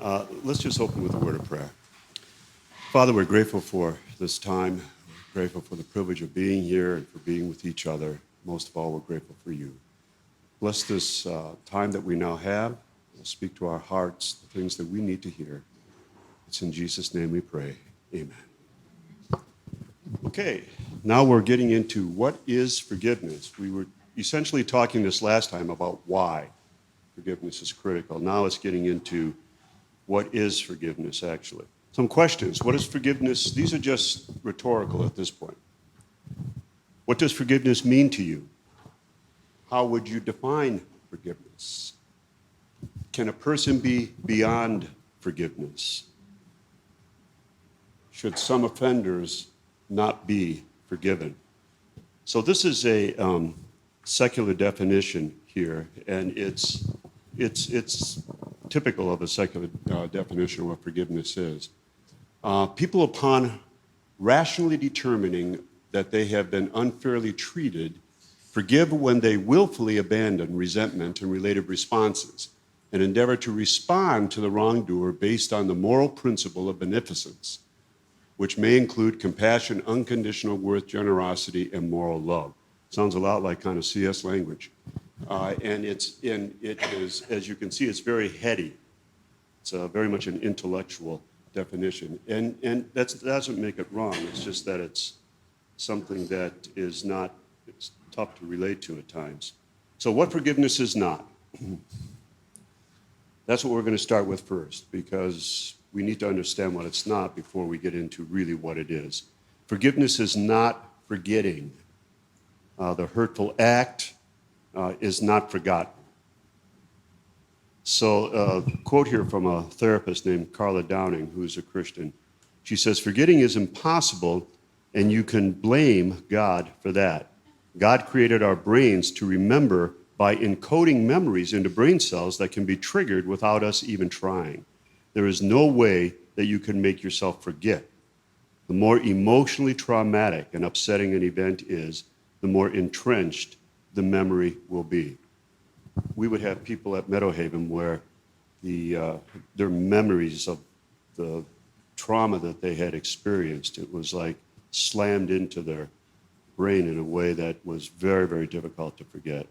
Let's just open with a word of prayer. Father, we're grateful for this time. We're grateful for the privilege of being here and for being with each other. Most of all, we're grateful for you. Bless this time that we now have. Speak to our hearts the things that we need to hear. It's in Jesus' name we pray. Amen. Okay, now we're getting into what is forgiveness. We were essentially talking this last time about why forgiveness is critical. Now it's getting into what is forgiveness, actually. Some questions. What is forgiveness? These are just rhetorical at this point. What does forgiveness mean to you? How would you define forgiveness? Can a person be beyond forgiveness? Should some offenders not be forgiven? So this is a secular definition here, and it's typical of a secular definition of what forgiveness is. People, upon rationally determining that they have been unfairly treated, forgive when they willfully abandon resentment and related responses and endeavor to respond to the wrongdoer based on the moral principle of beneficence, which may include compassion, unconditional worth, generosity, and moral love. Sounds a lot like kind of CS language. And it is, as you can see, it's very heady. It's very much an intellectual definition. And that doesn't make it wrong. It's just that it's something that is not, it's tough to relate to at times. So what forgiveness is not? That's what we're going to start with first, because we need to understand what it's not before we get into really what it is. Forgiveness is not forgetting. The hurtful act is not forgotten. So a quote here from a therapist named Carla Downing, who's a Christian. She says, "Forgetting is impossible, and you can blame God for that. God created our brains to remember by encoding memories into brain cells that can be triggered without us even trying. There is no way that you can make yourself forget. The more emotionally traumatic and upsetting an event is, the more entrenched the memory will be." We would have people at Meadowhaven where their memories of the trauma that they had experienced, it was like slammed into their brain in a way that was very, very difficult to forget.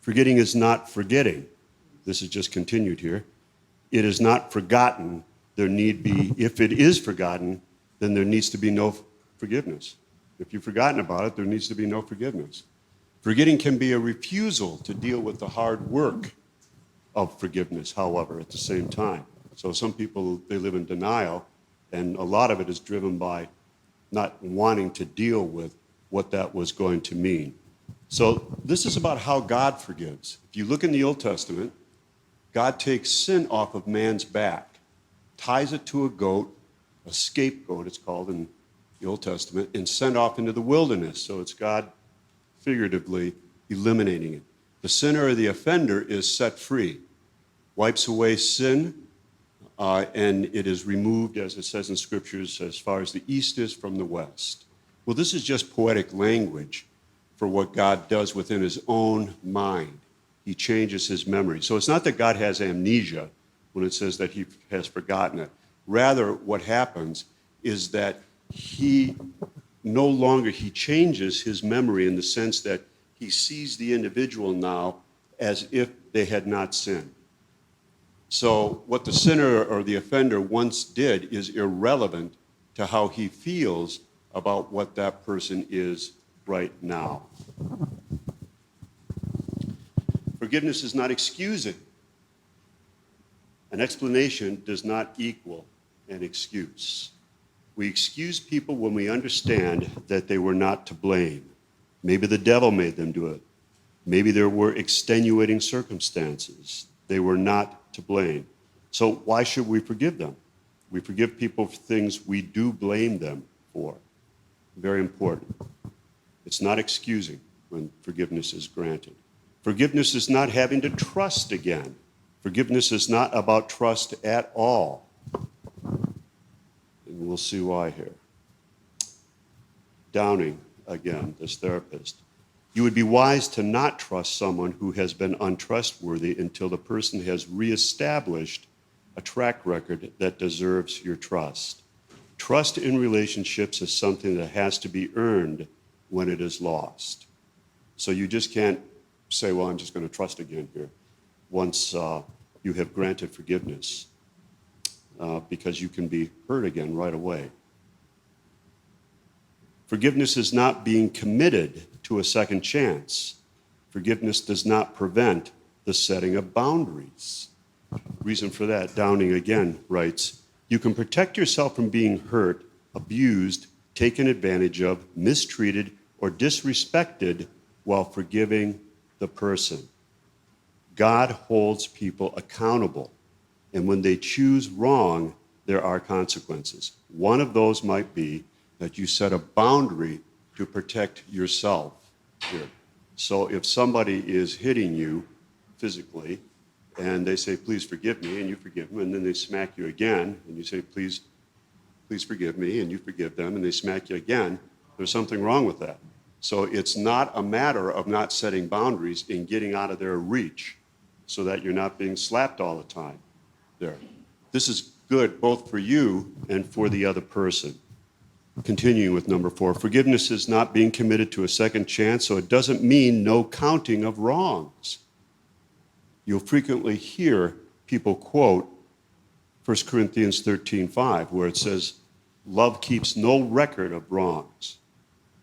Forgetting is not forgetting. This is just continued here. It is not forgotten. There need be, if it is forgotten, then there needs to be no forgiveness. If you've forgotten about it, there needs to be no forgiveness. Forgetting can be a refusal to deal with the hard work of forgiveness, however, at the same time. So some people, they live in denial, and a lot of it is driven by not wanting to deal with what that was going to mean. So this is about how God forgives. If you look in the Old Testament, God takes sin off of man's back, ties it to a goat, a scapegoat it's called in the Old Testament, and sent off into the wilderness. So it's God figuratively eliminating it. The sinner or the offender is set free, wipes away sin, and it is removed, as it says in scriptures, as far as the east is from the west. Well, this is just poetic language for what God does within his own mind. He changes his memory. So it's not that God has amnesia when it says that he has forgotten it. Rather, what happens is that he changes his memory in the sense that he sees the individual now as if they had not sinned. So what the sinner or the offender once did is irrelevant to how he feels about what that person is right now. Forgiveness is not excusing. An explanation does not equal an excuse. We excuse people when we understand that they were not to blame. Maybe the devil made them do it. Maybe there were extenuating circumstances. They were not to blame. So why should we forgive them? We forgive people for things we do blame them for. Very important. It's not excusing when forgiveness is granted. Forgiveness is not having to trust again. Forgiveness is not about trust at all. And we'll see why here. Downing, again, this therapist. You would be wise to not trust someone who has been untrustworthy until the person has reestablished a track record that deserves your trust. Trust in relationships is something that has to be earned when it is lost. So you just can't say, well, I'm just going to trust again here once you have granted forgiveness, because you can be hurt again right away. Forgiveness is not being committed to a second chance. Forgiveness does not prevent the setting of boundaries. Reason for that, Downing again writes, you can protect yourself from being hurt, abused, taken advantage of, mistreated, or disrespected while forgiving the person. God holds people accountable, and when they choose wrong, there are consequences. One of those might be that you set a boundary to protect yourself here. So if somebody is hitting you physically, and they say, please forgive me, and you forgive them, and then they smack you again, and you say, please forgive me, and you forgive them, and they smack you again, there's something wrong with that. So it's not a matter of not setting boundaries and getting out of their reach so that you're not being slapped all the time there. This is good both for you and for the other person. Continuing with number 4, forgiveness is not being committed to a second chance, so it doesn't mean no counting of wrongs. You'll frequently hear people quote 1 Corinthians 13:5, where it says, love keeps no record of wrongs.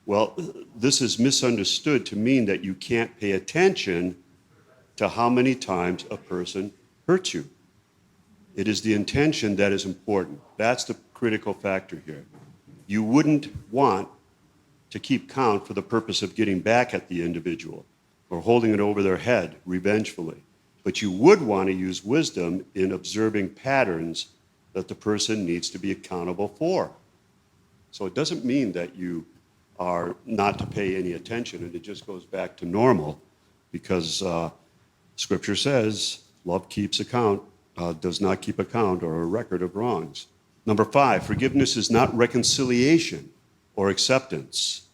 Well, this is misunderstood to mean that you can't pay attention to how many times a person hurts you. It is the intention that is important. That's the critical factor here. You wouldn't want to keep count for the purpose of getting back at the individual or holding it over their head revengefully. But you would want to use wisdom in observing patterns that the person needs to be accountable for. So it doesn't mean that you are not to pay any attention and it just goes back to normal, because Scripture says love keeps account, does not keep account or a record of wrongs. Number 5, forgiveness is not reconciliation or acceptance.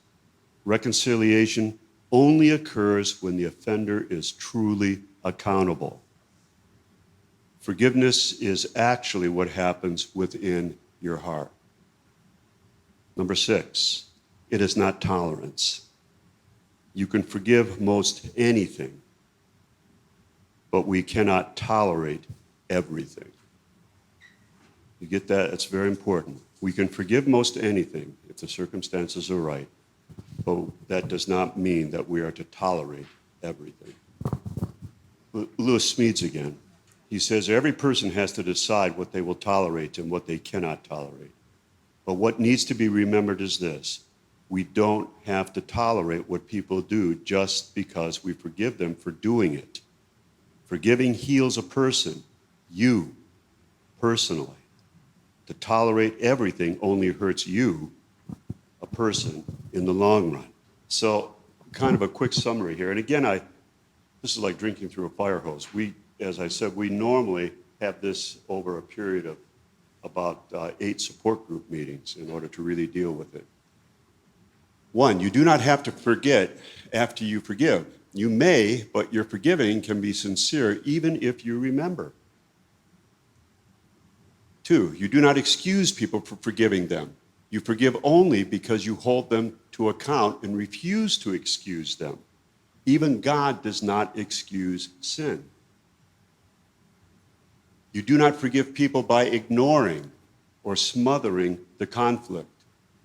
Reconciliation only occurs when the offender is truly accountable. Forgiveness is actually what happens within your heart. Number 6, it is not tolerance. You can forgive most anything, but we cannot tolerate everything. You get that? It's very important. We can forgive most anything if the circumstances are right, but that does not mean that we are to tolerate everything. Lewis Smedes again. He says every person has to decide what they will tolerate and what they cannot tolerate. But what needs to be remembered is this: we don't have to tolerate what people do just because we forgive them for doing it. Forgiving heals a person, you personally. To tolerate everything only hurts you, a person, in the long run. So kind of a quick summary here. And again, this is like drinking through a fire hose. As I said, we normally have this over a period of about 8 support group meetings in order to really deal with it. 1, you do not have to forget after you forgive. You may, but your forgiving can be sincere even if you remember. 2, you do not excuse people for forgiving them. You forgive only because you hold them to account and refuse to excuse them. Even God does not excuse sin. You do not forgive people by ignoring or smothering the conflict,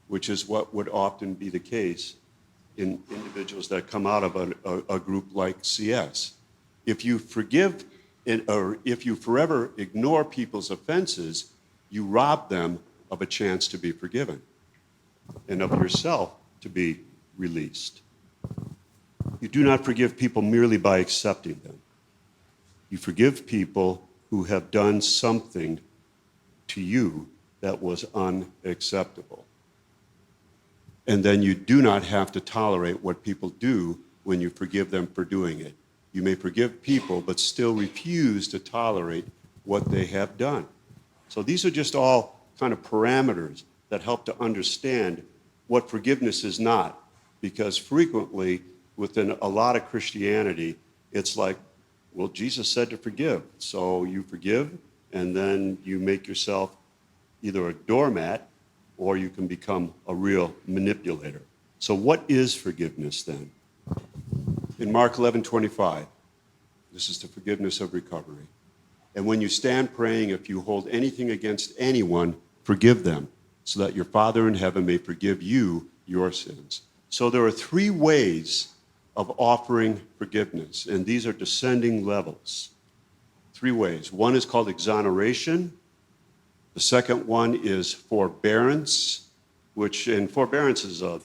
which is what would often be the case in individuals that come out of a group like CS. If you forgive, or if you forever ignore people's offenses, you rob them of a chance to be forgiven and of yourself to be released. You do not forgive people merely by accepting them. You forgive people who have done something to you that was unacceptable. And then you do not have to tolerate what people do when you forgive them for doing it. You may forgive people, but still refuse to tolerate what they have done. So these are just all kind of parameters that help to understand what forgiveness is not, because frequently within a lot of Christianity, it's like, well, Jesus said to forgive. So you forgive, and then you make yourself either a doormat or you can become a real manipulator. So what is forgiveness then? In Mark 11:25, this is the forgiveness of recovery. And when you stand praying, if you hold anything against anyone, forgive them, so that your Father in heaven may forgive you your sins. So there are three ways of offering forgiveness, and these are descending levels. Three ways. One is called exoneration. The second one is forbearance, which, and forbearance is a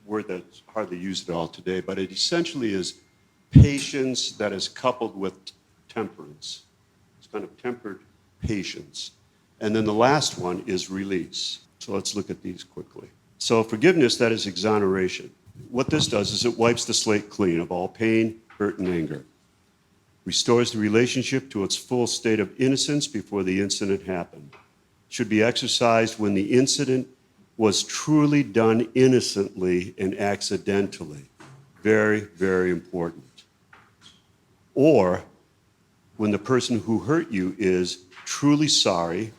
word that's hardly used at all today, but it essentially is patience that is coupled with temperance. It's kind of tempered patience. And then the last one is release. So let's look at these quickly. So forgiveness, that is exoneration. What this does is it wipes the slate clean of all pain, hurt, and anger. Restores the relationship to its full state of innocence before the incident happened. Should be exercised when the incident was truly done innocently and accidentally. Very, very important. Or when the person who hurt you is truly sorry,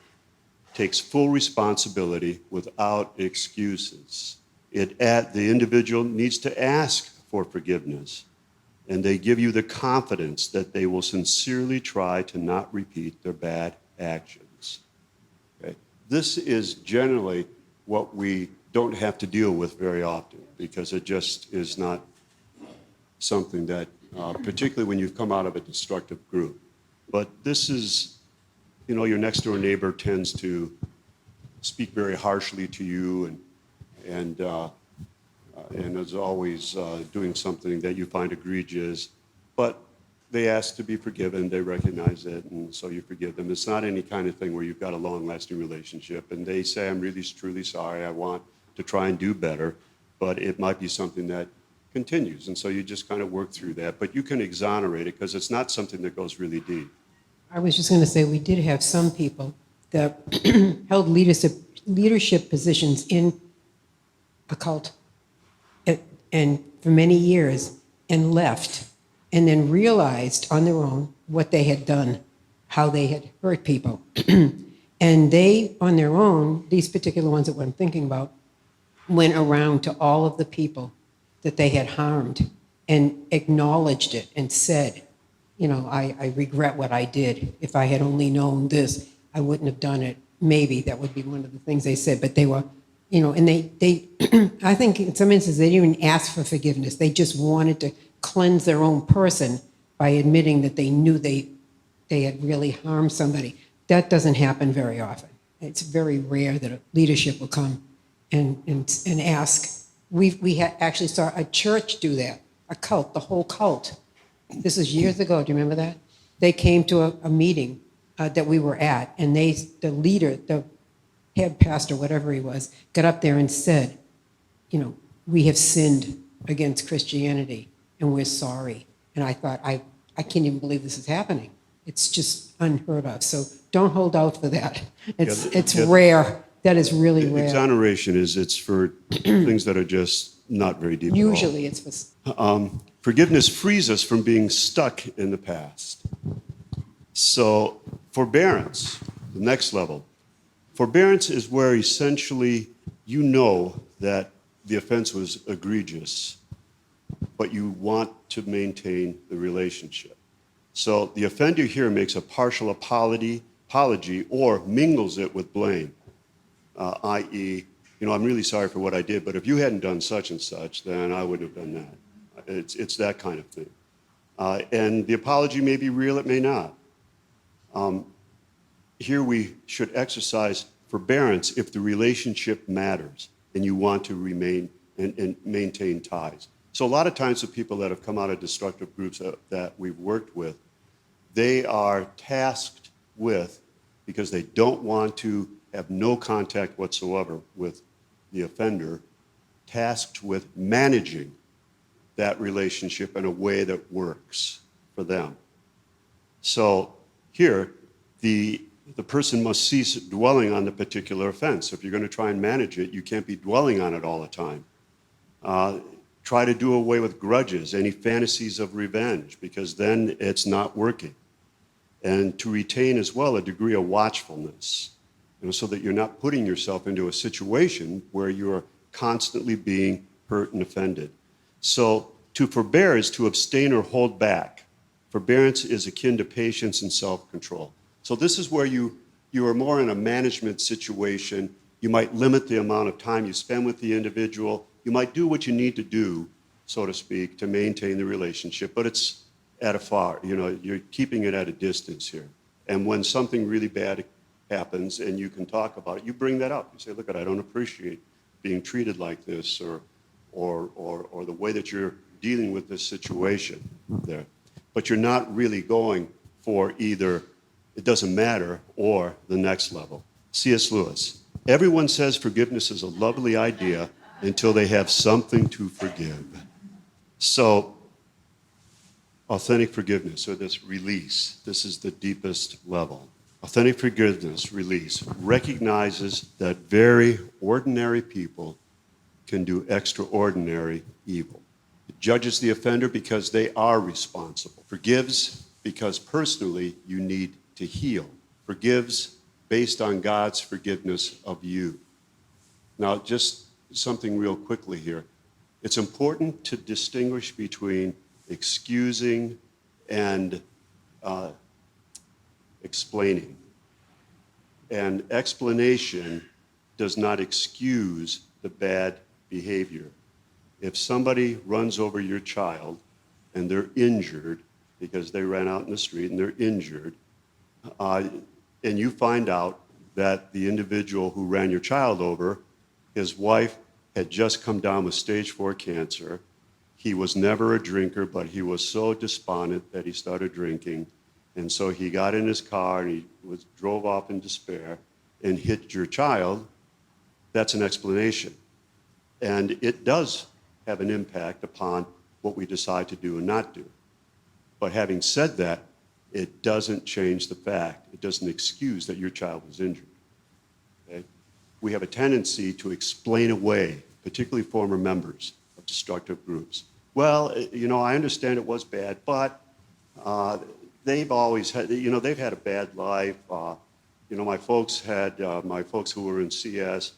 takes full responsibility without excuses. The individual needs to ask for forgiveness, and they give you the confidence that they will sincerely try to not repeat their bad actions. Okay? This is generally what we don't have to deal with very often, because it just is not something that, particularly when you've come out of a destructive group. But this is, your next door neighbor tends to speak very harshly to you and is always doing something that you find egregious, but they ask to be forgiven, they recognize it, and so you forgive them. It's not any kind of thing where you've got a long-lasting relationship, and they say, I'm really, truly sorry, I want to try and do better, but it might be something that continues, and so you just kind of work through that. But you can exonerate it because it's not something that goes really deep. I was just going to say, we did have some people that held leadership positions in a cult and for many years and left, and then realized on their own what they had done, how they had hurt people. And they, on their own, these particular ones that I'm thinking about, went around to all of the people that they had harmed and acknowledged it and said, I regret what I did. If I had only known this, I wouldn't have done it. Maybe that would be one of the things they said. But they were, and they I think in some instances, they didn't even ask for forgiveness. They just wanted to cleanse their own person by admitting that they knew they had really harmed somebody. That doesn't happen very often. It's very rare that a leadership will come and ask. We actually saw a church do that, a cult, the whole cult. This is years ago. Do you remember that? They came to a meeting that we were at, and the leader, the head pastor, whatever he was, got up there and said, we have sinned against Christianity, and we're sorry. And I thought, I can't even believe this is happening. It's just unheard of. So don't hold out for that. It's rare. That is really rare. Exoneration it's for things that are just not very deep. Usually it's for... Forgiveness frees us from being stuck in the past. So forbearance, the next level. Forbearance is where essentially you know that the offense was egregious, but you want to maintain the relationship. So the offender here makes a partial apology or mingles it with blame, i.e., I'm really sorry for what I did, but if you hadn't done such and such, then I wouldn't have done that. It's that kind of thing. And the apology may be real, it may not. Here we should exercise forbearance if the relationship matters and you want to remain and maintain ties. So a lot of times the people that have come out of destructive groups that we've worked with, they are tasked with, because they don't want to have no contact whatsoever with the offender, tasked with managing that relationship in a way that works for them. So here, the person must cease dwelling on the particular offense. If you're going to try and manage it, you can't be dwelling on it all the time. Try to do away with grudges, any fantasies of revenge, because then it's not working. And to retain as well a degree of watchfulness, so that you're not putting yourself into a situation where you're constantly being hurt and offended. So to forbear is to abstain or hold back. Forbearance is akin to patience and self-control. So this is where you are more in a management situation. You might limit the amount of time you spend with the individual. You might do what you need to do, so to speak, to maintain the relationship, but it's at a far, you're keeping it at a distance here. And when something really bad happens and you can talk about it, you bring that up. You say, look, I don't appreciate being treated like this, or the way that you're dealing with this situation there. But you're not really going for either it doesn't matter or the next level. C.S. Lewis, everyone says forgiveness is a lovely idea until they have something to forgive. So, authentic forgiveness, or this release, this is the deepest level. Authentic forgiveness, release, recognizes that very ordinary people can do extraordinary evil. It judges the offender because they are responsible. Forgives because personally you need to heal. Forgives based on God's forgiveness of you. Now, just something real quickly here. It's important to distinguish between excusing and explaining. And explanation does not excuse the bad behavior. If somebody runs over your child and they're injured because they ran out in the street and they're injured, and you find out that the individual who ran your child over, his wife had just come down with stage 4 cancer. He was never a drinker, but he was so despondent that he started drinking. And so he got in his car and he drove off in despair and hit your child. That's an explanation. And it does have an impact upon what we decide to do and not do. But having said that, it doesn't change the fact, it doesn't excuse that your child was injured. Okay? We have a tendency to explain away, particularly former members of destructive groups. Well, I understand it was bad, but they've always had, they've had a bad life. My folks who were in CS,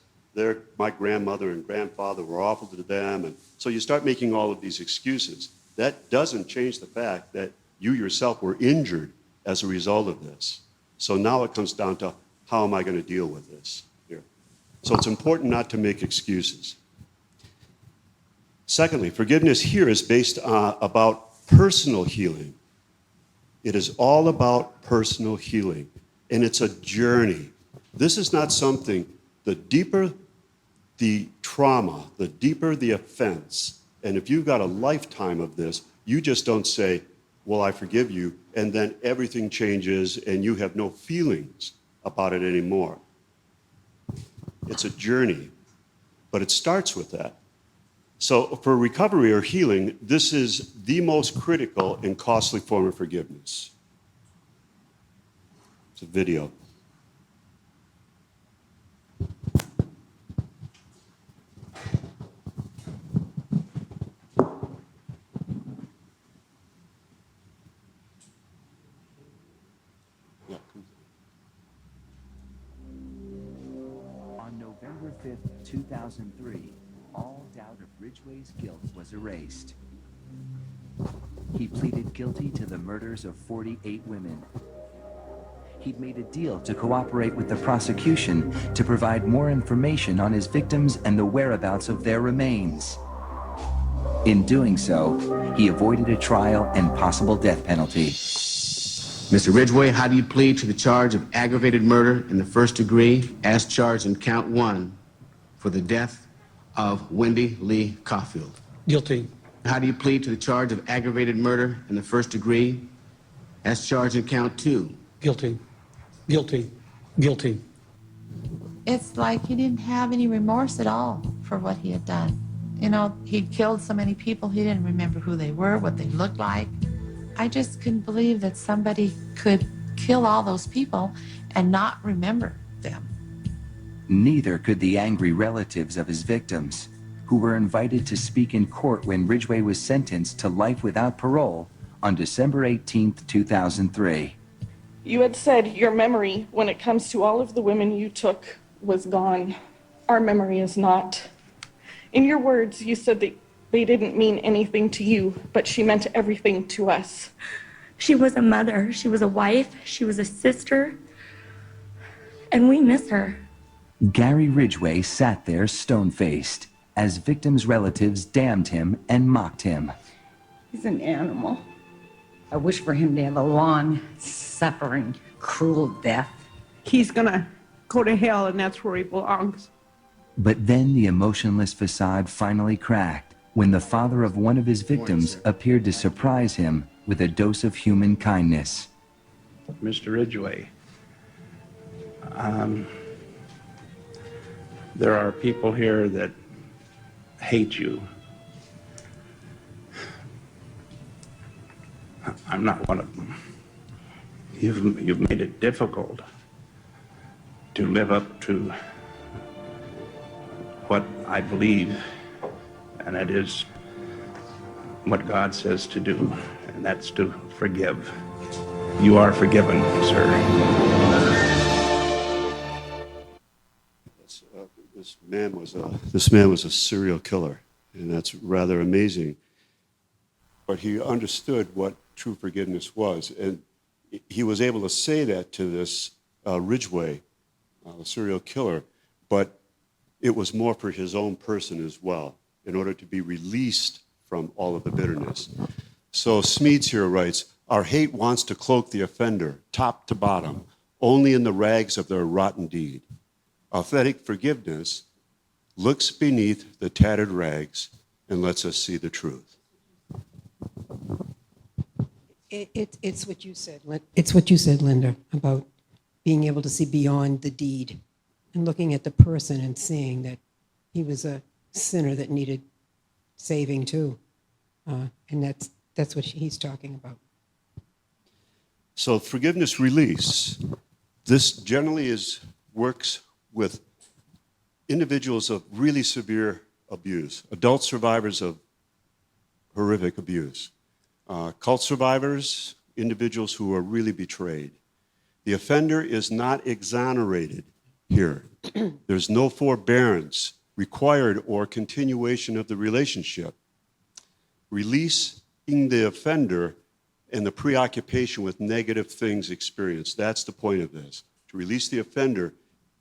my grandmother and grandfather were awful to them. And so you start making all of these excuses. That doesn't change the fact that you yourself were injured as a result of this. So now it comes down to, how am I going to deal with this here? So it's important not to make excuses. Secondly, forgiveness here is based about personal healing. It is all about personal healing, and it's a journey. This is not something, the deeper the trauma, the deeper the offense, and if you've got a lifetime of this, you just don't say, well, I forgive you, and then everything changes and you have no feelings about it anymore. It's a journey, but it starts with that. So for recovery or healing, this is the most critical and costly form of forgiveness. It's a video. On November 5th, 2003, all doubt of Ridgway's guilt was erased. He pleaded guilty to the murders of 48 women. He'd made a deal to cooperate with the prosecution to provide more information on his victims and the whereabouts of their remains. In doing so, he avoided a trial and possible death penalty. Mr. Ridgway, how do you plead to the charge of aggravated murder in the first degree as charged in count 1 for the death of Wendy Lee Caulfield? Guilty. How do you plead to the charge of aggravated murder in the first degree as charged in count 2? Guilty. Guilty. Guilty. It's like he didn't have any remorse at all for what he had done. He'd killed so many people, he didn't remember who they were, what they looked like. I just couldn't believe that somebody could kill all those people and not remember them. Neither could the angry relatives of his victims, who were invited to speak in court when Ridgway was sentenced to life without parole on December 18, 2003. You had said your memory, when it comes to all of the women you took, was gone. Our memory is not. In your words, you said that they didn't mean anything to you, but she meant everything to us. She was a mother, she was a wife, she was a sister, and we miss her. Gary Ridgway sat there stone-faced as victims' relatives damned him and mocked him. He's an animal. I wish for him to have a long, suffering, cruel death. He's gonna go to hell, and that's where he belongs. But then the emotionless facade finally cracked when the father of one of his victims appeared to surprise him with a dose of human kindness. Mr. Ridgway, there are people here that hate you. I'm not one of them. You've made it difficult to live up to what I believe, and that is what God says to do, and that's to forgive. You are forgiven, sir. This man was a serial killer, and that's rather amazing. But he understood what true forgiveness was, and he was able to say that to this Ridgway, serial killer, but it was more for his own person as well, in order to be released from all of the bitterness. So Smedes here writes, our hate wants to cloak the offender, top to bottom, only in the rags of their rotten deed. Authentic forgiveness looks beneath the tattered rags and lets us see the truth. It's what you said. It's what you said, Linda, about being able to see beyond the deed and looking at the person and seeing that he was a sinner that needed saving too, and that's what he's talking about. So forgiveness release. This generally works with individuals of really severe abuse, adult survivors of horrific abuse. Cult survivors, individuals who are really betrayed. The offender is not exonerated here. There's no forbearance required or continuation of the relationship. Releasing the offender and the preoccupation with negative things experienced. That's the point of this, to release the offender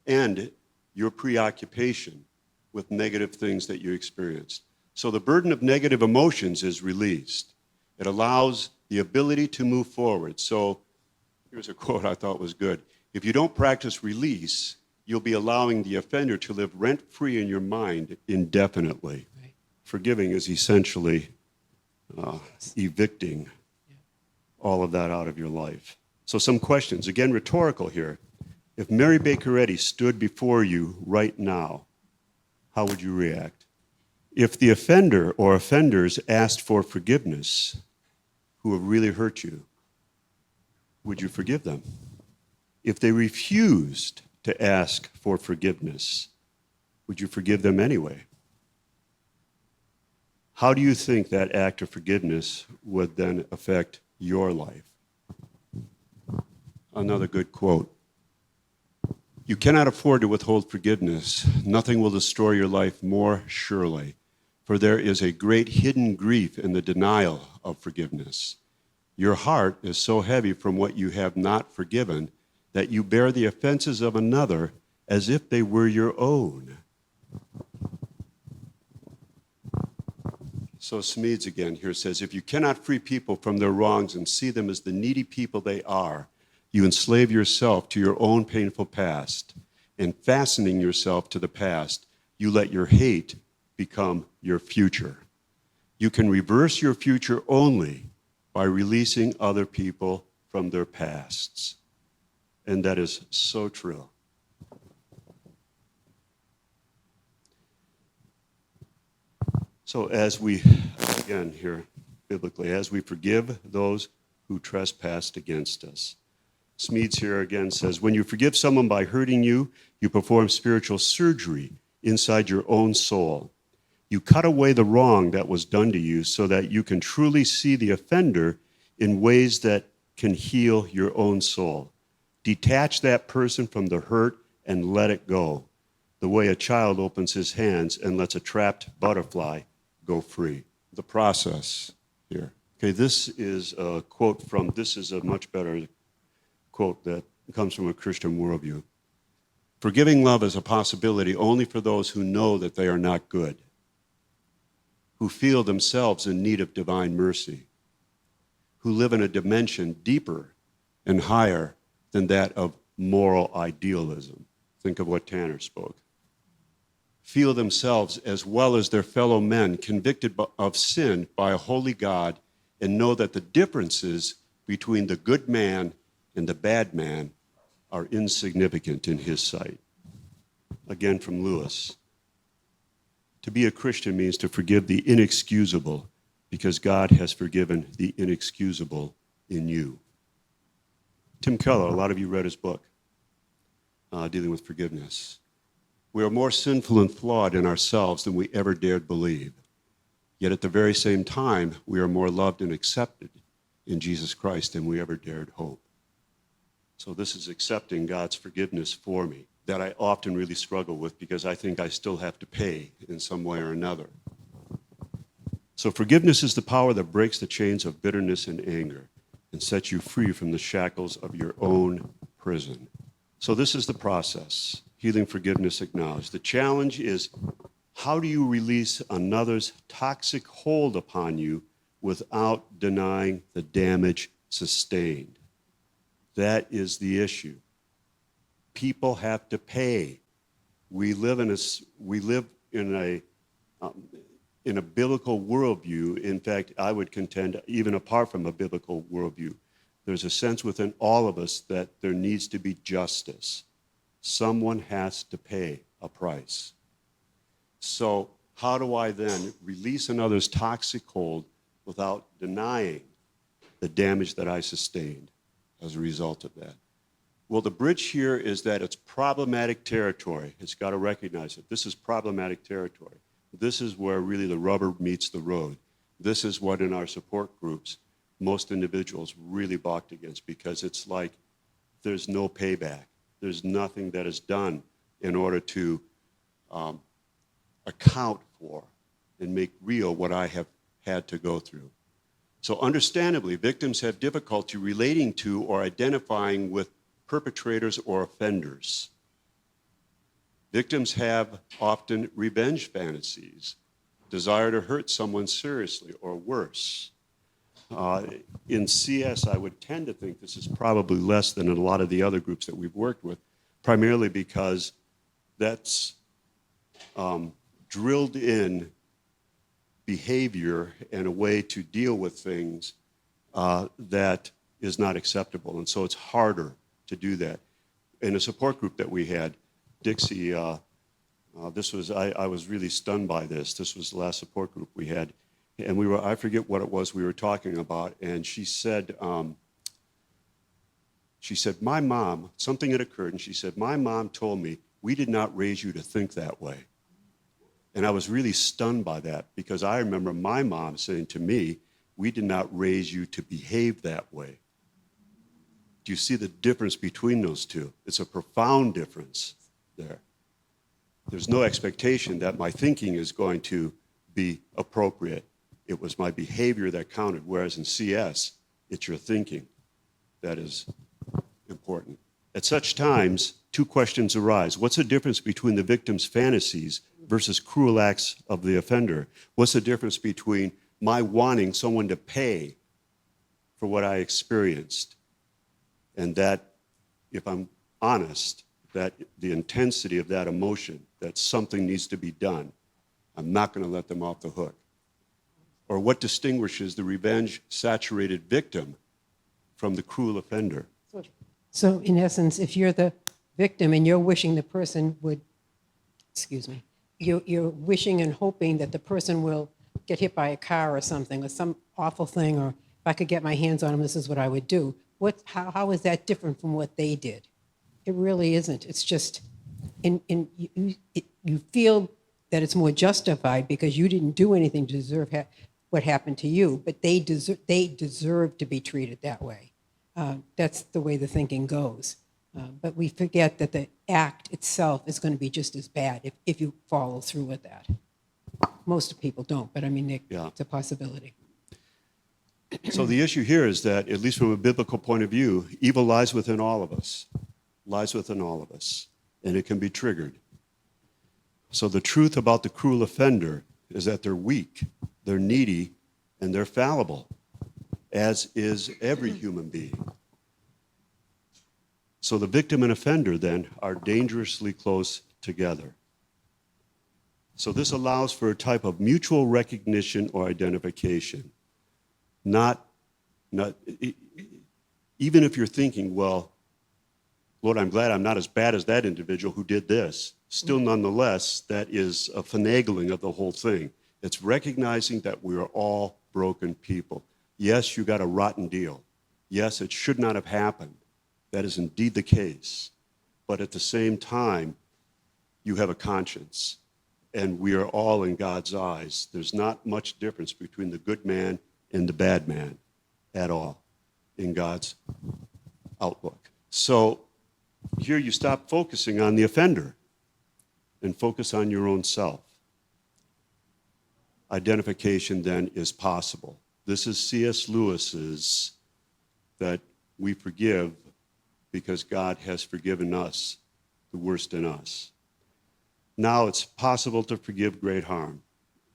and your preoccupation with negative things that you experienced. So the burden of negative emotions is released. It allows the ability to move forward. So here's a quote I thought was good. If you don't practice release, you'll be allowing the offender to live rent-free in your mind indefinitely. Right. Forgiving is essentially evicting all of that out of your life. So some questions, again, rhetorical here. If Mary Baker Eddy stood before you right now, how would you react? If the offender or offenders asked for forgiveness, who have really hurt you, would you forgive them? If they refused to ask for forgiveness, would you forgive them anyway? How do you think that act of forgiveness would then affect your life? Another good quote. You cannot afford to withhold forgiveness. Nothing will destroy your life more surely, for there is a great hidden grief in the denial of forgiveness. Your heart is so heavy from what you have not forgiven that you bear the offenses of another as if they were your own. So Smedes again here says, if you cannot free people from their wrongs and see them as the needy people they are, you enslave yourself to your own painful past, and fastening yourself to the past, you let your hate become your future. You can reverse your future only by releasing other people from their pasts. And that is so true. So as we, again here, biblically, as we forgive those who trespassed against us. Smedes here again says, when you forgive someone by hurting you, you perform spiritual surgery inside your own soul. You cut away the wrong that was done to you so that you can truly see the offender in ways that can heal your own soul. Detach that person from the hurt and let it go, the way a child opens his hands and lets a trapped butterfly go free. The process here. Okay, this is a quote from, this is a much better quote that comes from a Christian worldview. Forgiving love is a possibility only for those who know that they are not good, who feel themselves in need of divine mercy, who live in a dimension deeper and higher than that of moral idealism. Think of what Tanner spoke. Feel themselves as well as their fellow men convicted of sin by a holy God and know that the differences between the good man and the bad man are insignificant in his sight. Again from Lewis. To be a Christian means to forgive the inexcusable because God has forgiven the inexcusable in you. Tim Keller, a lot of you read his book, dealing with forgiveness. We are more sinful and flawed in ourselves than we ever dared believe. Yet at the very same time, we are more loved and accepted in Jesus Christ than we ever dared hope. So this is accepting God's forgiveness for me that I often really struggle with because I think I still have to pay in some way or another. So forgiveness is the power that breaks the chains of bitterness and anger and sets you free from the shackles of your own prison. So this is the process, healing, forgiveness, acknowledge. The challenge is, how do you release another's toxic hold upon you without denying the damage sustained? That is the issue. People have to pay. We live in a biblical worldview. In fact, I would contend, even apart from a biblical worldview, there's a sense within all of us that there needs to be justice. Someone has to pay a price. So how do I then release another's toxic hold without denying the damage that I sustained as a result of that? Well, the bridge here is that it's problematic territory. It's got to recognize it. This is problematic territory. This is where really the rubber meets the road. This is what in our support groups most individuals really balked against, because it's like there's no payback. There's nothing that is done in order to account for and make real what I have had to go through. So understandably, victims have difficulty relating to or identifying with perpetrators or offenders. Victims have often revenge fantasies, desire to hurt someone seriously or worse. In CS, I would tend to think this is probably less than in a lot of the other groups that we've worked with, primarily because that's drilled in behavior and a way to deal with things that is not acceptable. And so it's harder to do that. In a support group that we had, Dixie, I was really stunned by this. This was the last support group we had. And I forget what it was we were talking about. And she said, my mom, something had occurred, and she said, my mom told me, we did not raise you to think that way. And I was really stunned by that, because I remember my mom saying to me, we did not raise you to behave that way. Do you see the difference between those two? It's a profound difference there. There's no expectation that my thinking is going to be appropriate. It was my behavior that counted, whereas in CS, it's your thinking that is important. At such times, two questions arise. What's the difference between the victim's fantasies versus cruel acts of the offender? What's the difference between my wanting someone to pay for what I experienced, and that, if I'm honest, that the intensity of that emotion, that something needs to be done, I'm not going to let them off the hook? Or what distinguishes the revenge-saturated victim from the cruel offender? So in essence, if you're the victim and you're wishing the person would, you're wishing and hoping that the person will get hit by a car or something, or some awful thing, or if I could get my hands on them, this is what I would do. How is that different from what they did? It really isn't. It's just, you feel that it's more justified because you didn't do anything to deserve what happened to you, but they deserve to be treated that way. That's the way the thinking goes. But we forget that the act itself is going to be just as bad if you follow through with that. Most people don't, but I mean, it's a possibility. So the issue here is that, at least from a biblical point of view, evil lies within all of us, and it can be triggered. So the truth about the cruel offender is that they're weak, they're needy, and they're fallible, as is every human being. So the victim and offender, then, are dangerously close together. So this allows for a type of mutual recognition or identification. Not even if you're thinking, well, Lord, I'm glad I'm not as bad as that individual who did this. Still, nonetheless, that is a finagling of the whole thing. It's recognizing that we are all broken people. Yes, you got a rotten deal. Yes, it should not have happened. That is indeed the case. But at the same time, you have a conscience. And we are all in God's eyes. There's not much difference between the good man and the bad man at all in God's outlook. So here you stop focusing on the offender and focus on your own self. Identification then is possible. This is C.S. Lewis's that we forgive because God has forgiven us, the worst in us. Now it's possible to forgive great harm.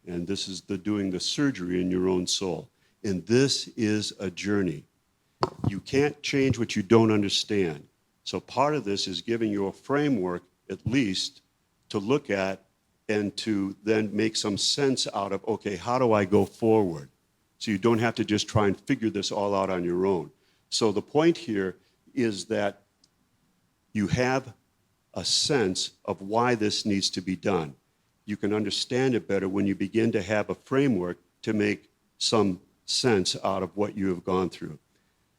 And this is doing the surgery in your own soul. And this is a journey. You can't change what you don't understand. So part of this is giving you a framework, at least, to look at and to then make some sense out of, okay, how do I go forward? So you don't have to just try and figure this all out on your own. So the point here is that you have a sense of why this needs to be done. You can understand it better when you begin to have a framework to make some sense out of what you have gone through.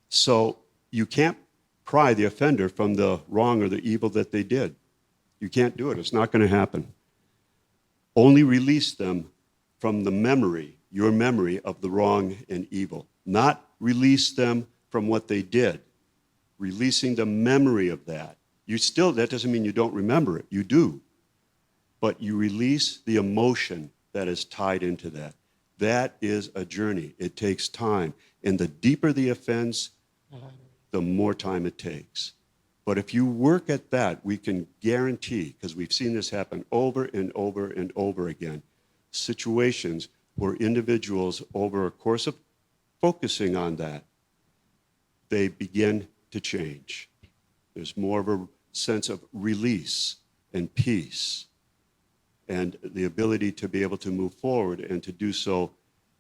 So you can't pry the offender from the wrong or the evil that they did. You can't do it. It's not going to happen. Only release them from the memory, your memory of the wrong and evil. Not release them from what they did. Releasing the memory of that. That doesn't mean you don't remember it. You do. But you release the emotion that is tied into that. That is a journey. It takes time. And the deeper the offense, the more time it takes. But if you work at that, we can guarantee, because we've seen this happen over and over and over again, situations where individuals, over a course of focusing on that, they begin to change. There's more of a sense of release and peace and the ability to be able to move forward and to do so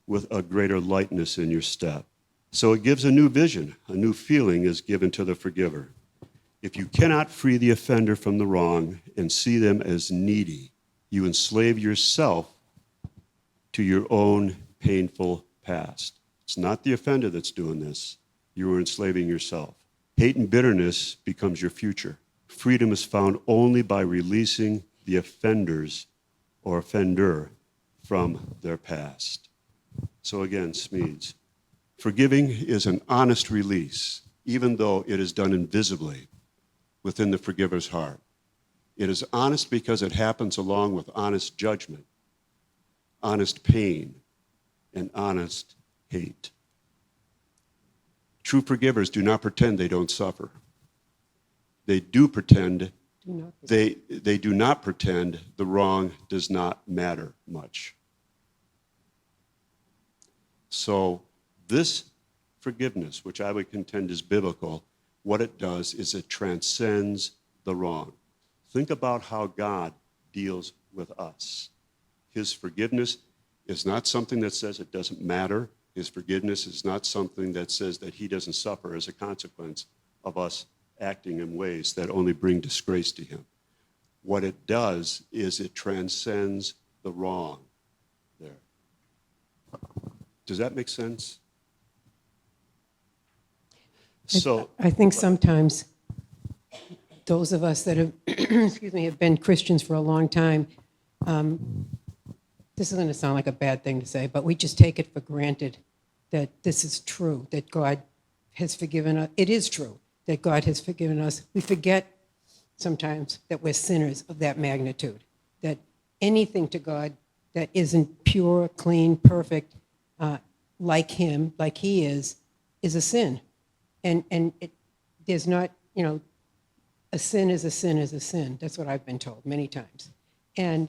with a greater lightness in your step. So it gives a new vision, a new feeling is given to the forgiver. If you cannot free the offender from the wrong and see them as needy, you enslave yourself to your own painful past. It's not the offender that's doing this. You are enslaving yourself. Hate and bitterness becomes your future. Freedom is found only by releasing the offenders or offender from their past. So again, Smedes, forgiving is an honest release, even though it is done invisibly within the forgiver's heart. It is honest because it happens along with honest judgment, honest pain, and honest hate. True forgivers do not pretend they don't suffer. They do pretend, they do not pretend the wrong does not matter much. So this forgiveness, which I would contend is biblical, what it does is it transcends the wrong. Think about how God deals with us. His forgiveness is not something that says it doesn't matter. His forgiveness is not something that says that he doesn't suffer as a consequence of us acting in ways that only bring disgrace to him. What it does is it transcends the wrong there. Does that make sense? So I think sometimes those of us that have, excuse me, have been Christians for a long time, this is going to sound like a bad thing to say, but we just take it for granted that this is true, that God has forgiven us. It is true that God has forgiven us. We forget sometimes that we're sinners of that magnitude, that anything to God that isn't pure, clean, perfect, like him, like he is a sin. And there's not, a sin is a sin is a sin. That's what I've been told many times. And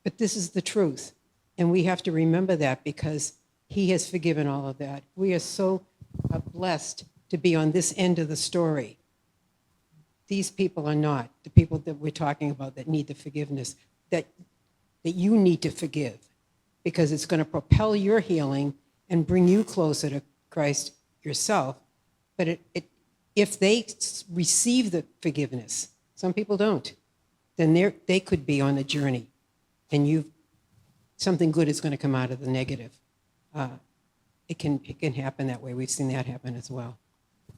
but this is the truth. And we have to remember that because he has forgiven all of that. We are so blessed to be on this end of the story. These people are not the people that we're talking about that need the forgiveness, that you need to forgive, because it's going to propel your healing and bring you closer to Christ yourself. But if they receive the forgiveness, some people don't, then they could be on a journey, and something good is going to come out of the negative. It can happen that way. We've seen that happen as well.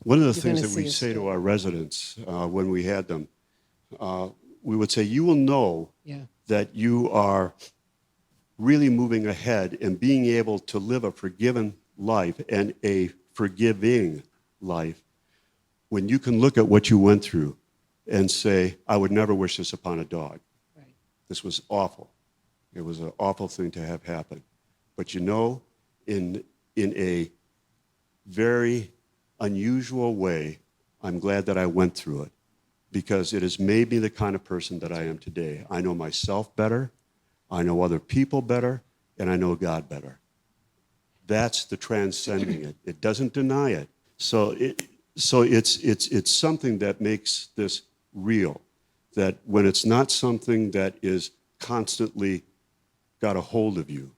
One of the things that we say to our residents when we had them, we would say, you will know that you are really moving ahead and being able to live a forgiven life and a forgiving life when you can look at what you went through and say, I would never wish this upon a dog. Right. This was awful. It was an awful thing to have happen. But in a very unusual way, I'm glad that I went through it, because it has made me the kind of person that I am today. I know myself better, I know other people better, and I know God better. That's the transcending it. It doesn't deny it. So it's something that makes this real, that when it's not something that is constantly got a hold of you,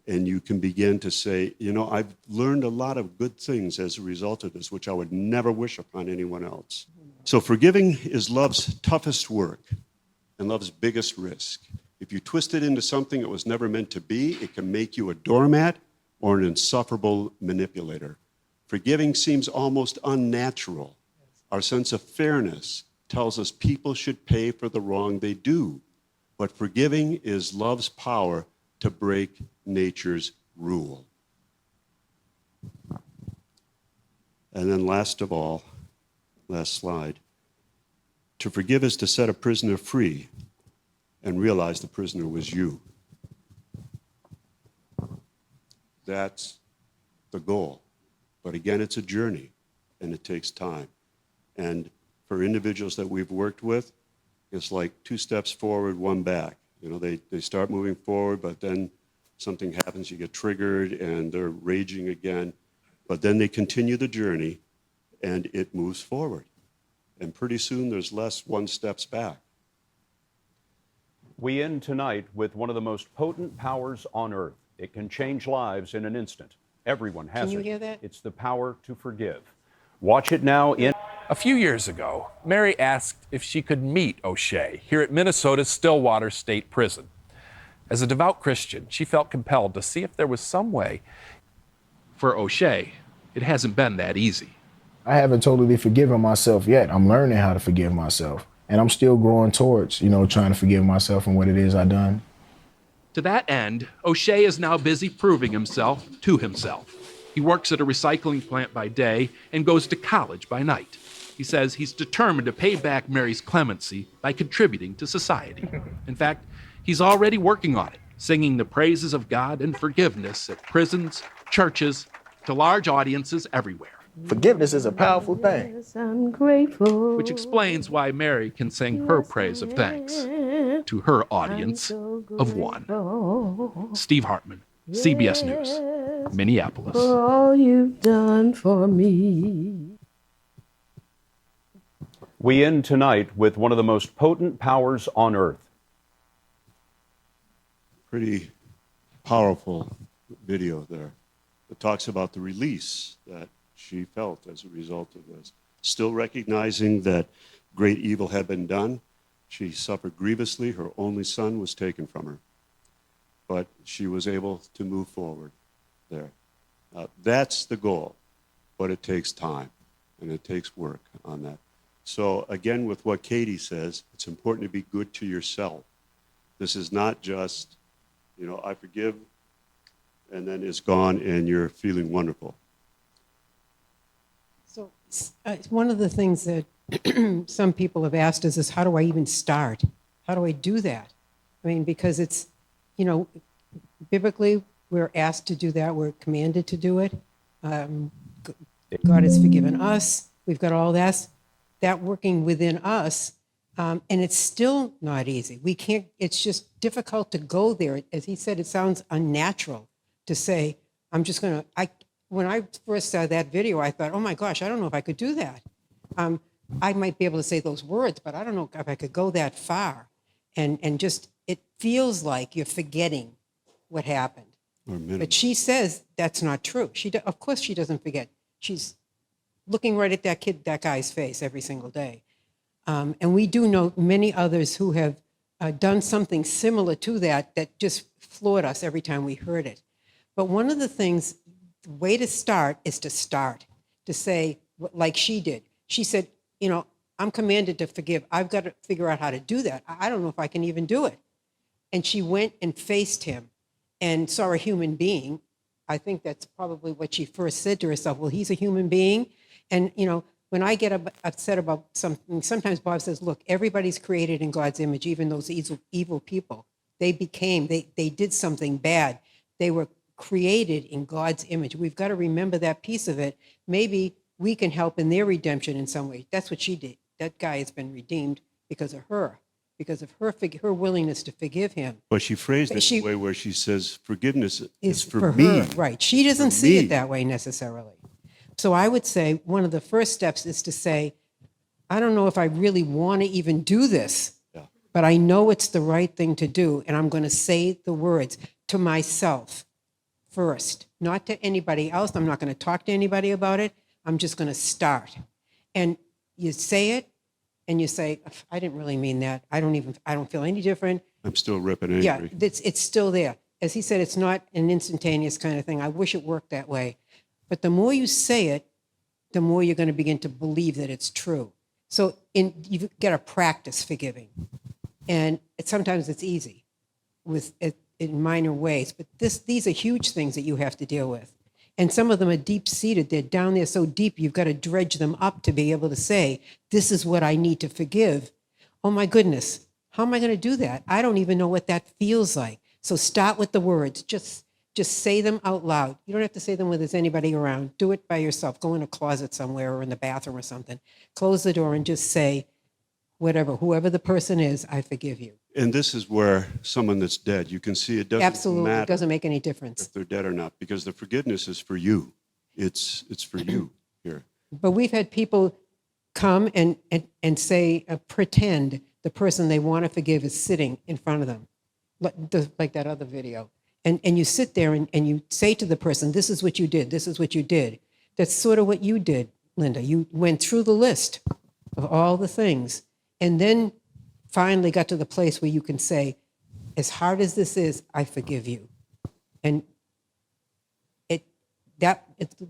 and you can begin to say, I've learned a lot of good things as a result of this, which I would never wish upon anyone else. So forgiving is love's toughest work and love's biggest risk. If you twist it into something it was never meant to be, it can make you a doormat or an insufferable manipulator. Forgiving seems almost unnatural. Our sense of fairness tells us people should pay for the wrong they do. But forgiving is love's power to break nature's rule. And then last of all, last slide, to forgive is to set a prisoner free and realize the prisoner was you. That's the goal. But again, it's a journey, and it takes time. And for individuals that we've worked with, it's like 2 steps forward, 1 back. They start moving forward, but then something happens, you get triggered, and they're raging again. But then they continue the journey, and it moves forward. And pretty soon, there's less 1 steps back. We end tonight with one of the most potent powers on earth. It can change lives in an instant. Everyone has it. Can you hear that? It's the power to forgive. Watch it now in... A few years ago, Mary asked if she could meet O'Shea here at Minnesota's Stillwater State Prison. As a devout Christian, she felt compelled to see if there was some way. For O'Shea, it hasn't been that easy. I haven't totally forgiven myself yet. I'm learning how to forgive myself. And I'm still growing towards, trying to forgive myself and what it is I've done. To that end, O'Shea is now busy proving himself to himself. He works at a recycling plant by day and goes to college by night. He says he's determined to pay back Mary's clemency by contributing to society. In fact, he's already working on it, singing the praises of God and forgiveness at prisons, churches, to large audiences everywhere. Forgiveness is a powerful thing. I'm grateful. Which explains why Mary can sing her praise of thanks to her audience of 1. Steve Hartman, CBS News, Minneapolis. For all you've done for me. We end tonight with one of the most potent powers on earth. Pretty powerful video there. It talks about the release that she felt as a result of this. Still recognizing that great evil had been done, she suffered grievously. Her only son was taken from her. But she was able to move forward there. That's the goal, but it takes time, and it takes work on that. So again, with what Katie says, it's important to be good to yourself. This is not just, You know, I forgive, and then it's gone, and you're feeling wonderful. So one of the things that some people have asked us is, how do I even start? How do I do that? I mean, because it's, you know, biblically, we're asked to do that. We're commanded to do it. God has forgiven us. We've got all that working within us. And it's still not easy. We can't, it's just difficult to go there. As he said, it sounds unnatural to say, I'm just going to, when I first saw that video, I thought, oh my gosh, I don't know if I could do that. I might be able to say those words, but I don't know if I could go that far. And just, it feels like you're forgetting what happened. But she says that's not true. Of course she doesn't forget. She's looking right at that guy's face every single day. And we do know many others who have done something similar to that just floored us every time we heard it. But one of the things, the way to start is to say, like she did. She said, you know, I'm commanded to forgive. I've got to figure out how to do that. I don't know if I can even do it. And she went and faced him and saw a human being. I think that's probably what she first said to herself. Well, he's a human being. And, you know, when I get upset about something, sometimes Bob says, look, everybody's created in God's image, even those evil people. They did something bad. They were created in God's image. We've got to remember that piece of it. Maybe we can help in their redemption in some way. That's what she did. That guy has been redeemed because of her willingness to forgive him. But she phrased it in a way where she says, forgiveness is for me. Her, right. She doesn't see it that way necessarily. So I would say one of the first steps is to say, I don't know if I really want to even do this, but I know it's the right thing to do, and I'm going to say the words to myself first, not to anybody else. I'm not going to talk to anybody about it. I'm just going to start. And you say it, and you say, I didn't really mean that. I don't feel any different. I'm still ripping angry. Yeah, it's still there. As he said, it's not an instantaneous kind of thing. I wish it worked that way. But the more you say it, the more you're going to begin to believe that it's true. So you've got to practice forgiving. And sometimes it's easy in minor ways. But these are huge things that you have to deal with. And some of them are deep-seated. They're down there so deep, you've got to dredge them up to be able to say, this is what I need to forgive. Oh, my goodness. How am I going to do that? I don't even know what that feels like. So start with the words. Just say them out loud. You don't have to say them when there's anybody around. Do it by yourself. Go in a closet somewhere or in the bathroom or something. Close the door and just say, whoever the person is, I forgive you. And this is where someone that's dead, you can see it doesn't Absolutely, matter it doesn't make any difference. if they're dead or not, because the forgiveness is for you. It's for you here. But we've had people come and say, pretend the person they want to forgive is sitting in front of them, like that other video. And you sit there and you say to the person, this is what you did, this is what you did. That's sort of what you did, Linda. You went through the list of all the things and then finally got to the place where you can say, as hard as this is, I forgive you. And it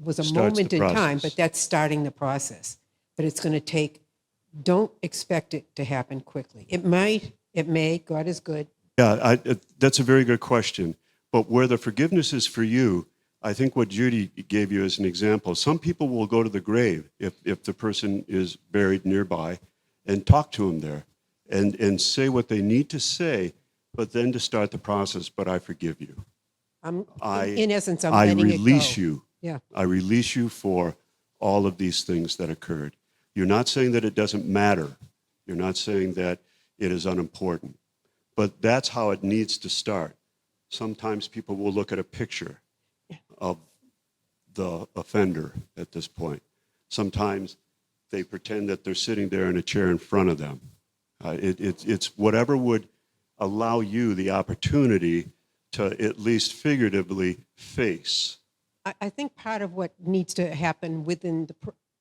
was a moment in time, but that's starting the process. But it's going to take, don't expect it to happen quickly. It may, God is good. Yeah, that's a very good question. But where the forgiveness is for you, I think what Judy gave you as an example, some people will go to the grave if the person is buried nearby and talk to them there and say what they need to say, but then to start the process, but I forgive you. In essence, I'm letting it go. I release you. Yeah. I release you for all of these things that occurred. You're not saying that it doesn't matter. You're not saying that it is unimportant. But that's how it needs to start. Sometimes people will look at a picture of the offender at this point. Sometimes they pretend that they're sitting there in a chair in front of them. It's whatever would allow you the opportunity to at least figuratively face. I think part of what needs to happen within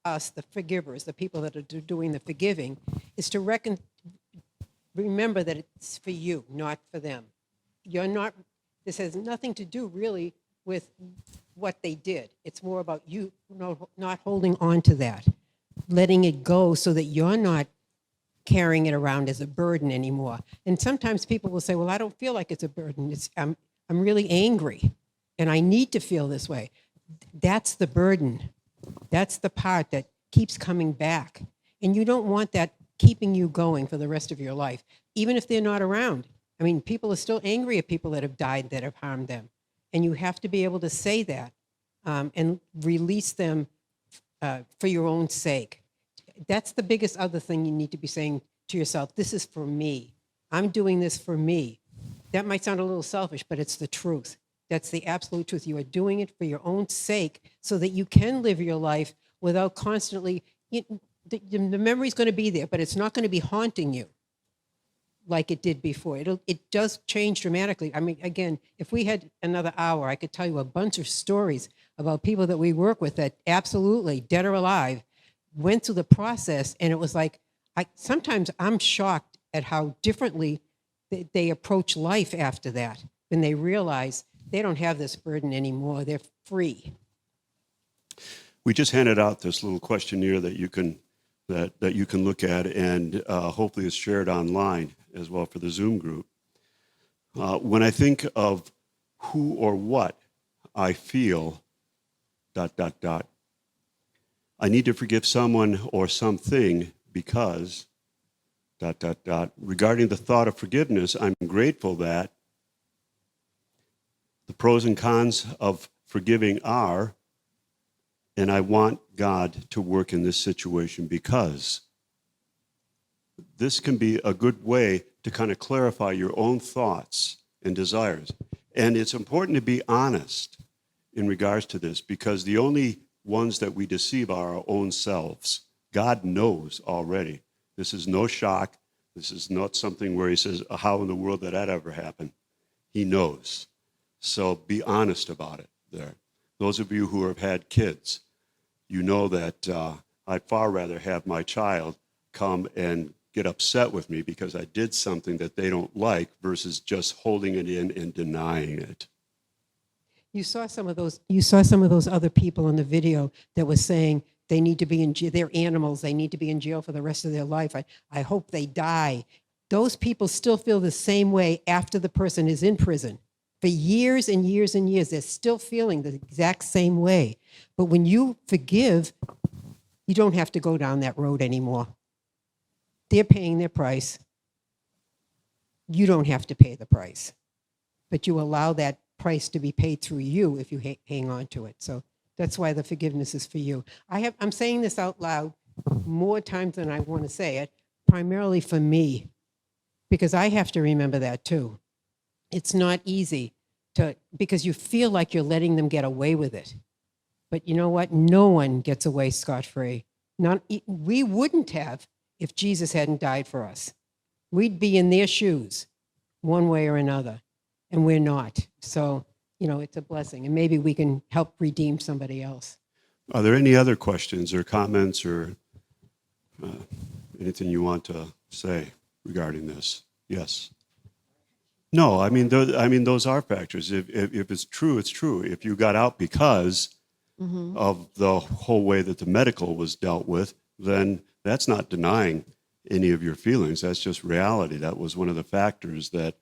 us, the forgivers, the people that are doing the forgiving, is to remember that it's for you, not for them. This has nothing to do really with what they did. It's more about you not holding on to that, letting it go so that you're not carrying it around as a burden anymore. And sometimes people will say, well, I don't feel like it's a burden. I'm I'm really angry and I need to feel this way. That's the burden. That's the part that keeps coming back. And you don't want that keeping you going for the rest of your life, even if they're not around. I mean, people are still angry at people that have died, that have harmed them. And you have to be able to say that and release them for your own sake. That's the biggest other thing you need to be saying to yourself. This is for me. I'm doing this for me. That might sound a little selfish, but it's the truth. That's the absolute truth. You are doing it for your own sake so that you can live your life without constantly, the memory's going to be there, but it's not going to be haunting you like it did before. It does change dramatically. I mean, again, if we had another hour, I could tell you a bunch of stories about people that we work with that absolutely, dead or alive, went through the process, and it was like, sometimes I'm shocked at how differently they approach life after that, when they realize they don't have this burden anymore. They're free. We just handed out this little questionnaire that you can look at, and hopefully it's shared online as well for the Zoom group. When I think of who or what I feel, ... I need to forgive someone or something because ... Regarding the thought of forgiveness, I'm grateful that the pros and cons of forgiving are, and I want God to work in this situation because this can be a good way to kind of clarify your own thoughts and desires. And it's important to be honest in regards to this because the only ones that we deceive are our own selves. God knows already. This is no shock. This is not something where he says, how in the world did that ever happen? He knows. So be honest about it there. Those of you who have had kids, you know that I'd far rather have my child come and get upset with me because I did something that they don't like versus just holding it in and denying it. You saw some of those other people in the video that was saying they need to be in jail. They're animals. They need to be in jail for the rest of their life. I hope they die. Those people still feel the same way after the person is in prison. For years and years and years, they're still feeling the exact same way. But when you forgive, you don't have to go down that road anymore. They're paying their price. You don't have to pay the price. But you allow that price to be paid through you if you hang on to it. So that's why the forgiveness is for you. I'm saying this out loud more times than I want to say it, primarily for me, because I have to remember that too. It's not easy because you feel like you're letting them get away with it. But you know what? No one gets away scot-free. We wouldn't have if Jesus hadn't died for us. We'd be in their shoes one way or another, and we're not. So, it's a blessing, and maybe we can help redeem somebody else. Are there any other questions or comments or anything you want to say regarding this? Yes. No, I mean those are factors. If it's true, it's true. If you got out because of the whole way that the medical was dealt with, then that's not denying any of your feelings. That's just reality. That was one of the factors that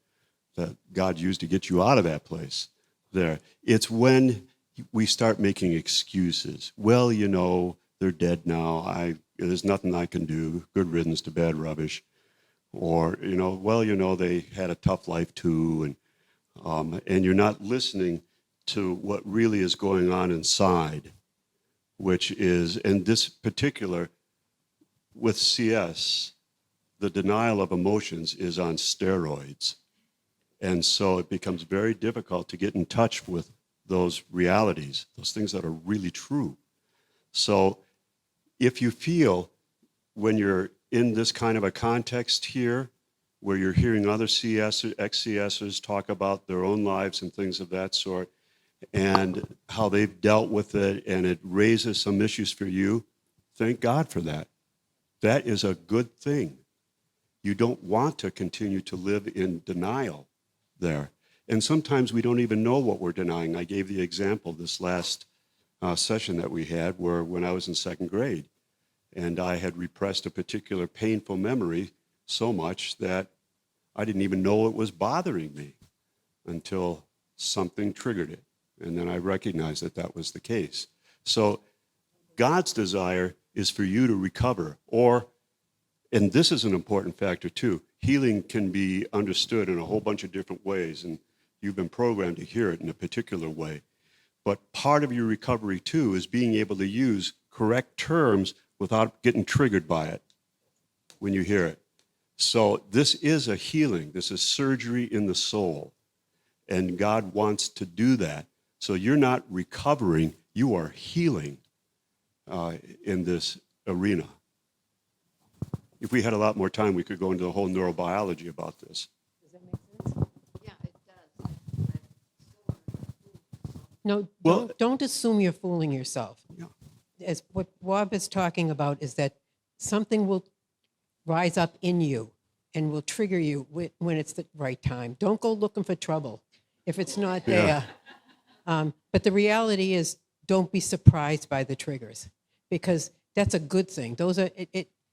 God used to get you out of that place there. It's when we start making excuses. Well, they're dead now. There's nothing I can do. Good riddance to bad rubbish. Or, they had a tough life too. And you're not listening to what really is going on inside, which is, in this particular, with CS, the denial of emotions is on steroids. And so it becomes very difficult to get in touch with those realities, those things that are really true. So if you feel when you're in this kind of a context here, where you're hearing other ex-CSers talk about their own lives and things of that sort, and how they've dealt with it, and it raises some issues for you, thank God for that. That is a good thing. You don't want to continue to live in denial there. And sometimes we don't even know what we're denying. I gave the example this last session that we had where when I was in second grade, and I had repressed a particular painful memory so much that I didn't even know it was bothering me until something triggered it. And then I recognized that that was the case. So God's desire is for you to recover, and this is an important factor too. Healing can be understood in a whole bunch of different ways, and you've been programmed to hear it in a particular way. But part of your recovery too is being able to use correct terms without getting triggered by it when you hear it. So this is a healing. This is surgery in the soul. And God wants to do that. So you're not recovering, you are healing in this arena. If we had a lot more time, we could go into the whole neurobiology about this. Does that make sense? Yeah, it does. No, Well, don't assume you're fooling yourself. Yeah. As what Bob is talking about is that something will rise up in you and will trigger you when it's the right time. Don't go looking for trouble if it's not there. But the reality is, don't be surprised by the triggers, because that's a good thing. Those are,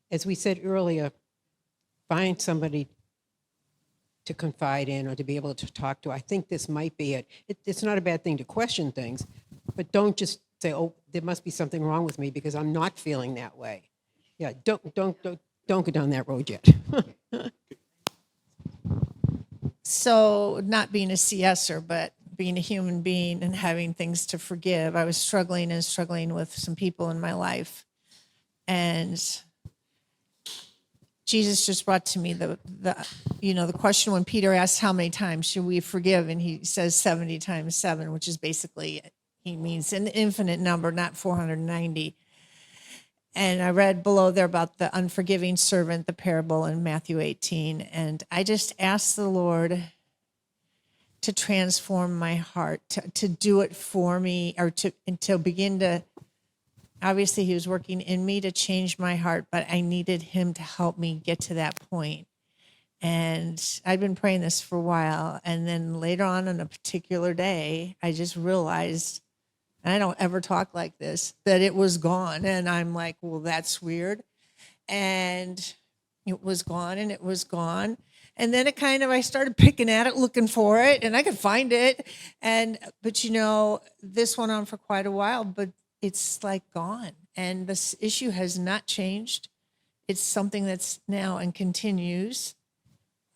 as we said earlier, find somebody to confide in or to be able to talk to. I think this might be it. It's not a bad thing to question things, but don't just say, oh, there must be something wrong with me because I'm not feeling that way. Yeah, don't go down that road yet. So not being a CSer, but being a human being and having things to forgive, I was struggling with some people in my life. And Jesus just brought to me the question when Peter asked how many times should we forgive, and he says 70 times 7, which is basically, he means an infinite number, not 490. And I read below there about the unforgiving servant, the parable in Matthew 18. And I just asked the Lord to transform my heart, to do it for me, or to begin to, obviously he was working in me to change my heart, but I needed him to help me get to that point. And I'd been praying this for a while. And then later on a particular day, I just realized, and I don't ever talk like this, that it was gone. And I'm like, well, that's weird. And it was gone, and it was gone. And then I started picking at it, looking for it, and I could find it. But this went on for quite a while, but it's like gone. And this issue has not changed. It's something that's now and continues.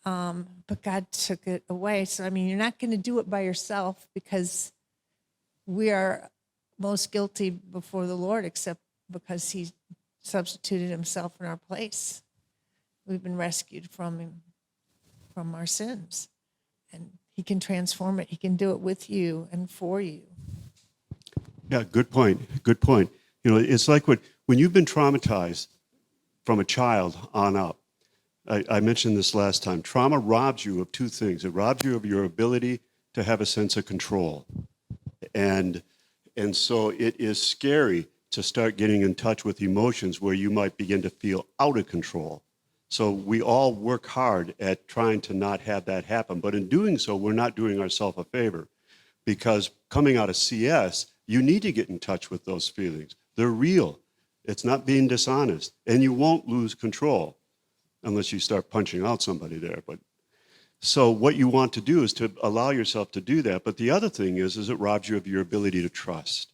But God took it away. So, you're not going to do it by yourself, because we are most guilty before the Lord, except because he substituted himself in our place. We've been rescued from our sins, and he can transform it. He can do it with you and for you. Yeah, good point. Good point. It's like when you've been traumatized from a child on up. I mentioned this last time. Trauma robs you of two things. It robs you of your ability to have a sense of control. And so it is scary to start getting in touch with emotions where you might begin to feel out of control. So we all work hard at trying to not have that happen. But in doing so, we're not doing ourselves a favor, because coming out of CS, you need to get in touch with those feelings. They're real. It's not being dishonest. And you won't lose control unless you start punching out somebody there. But so what you want to do is to allow yourself to do that. But the other thing is it robs you of your ability to trust.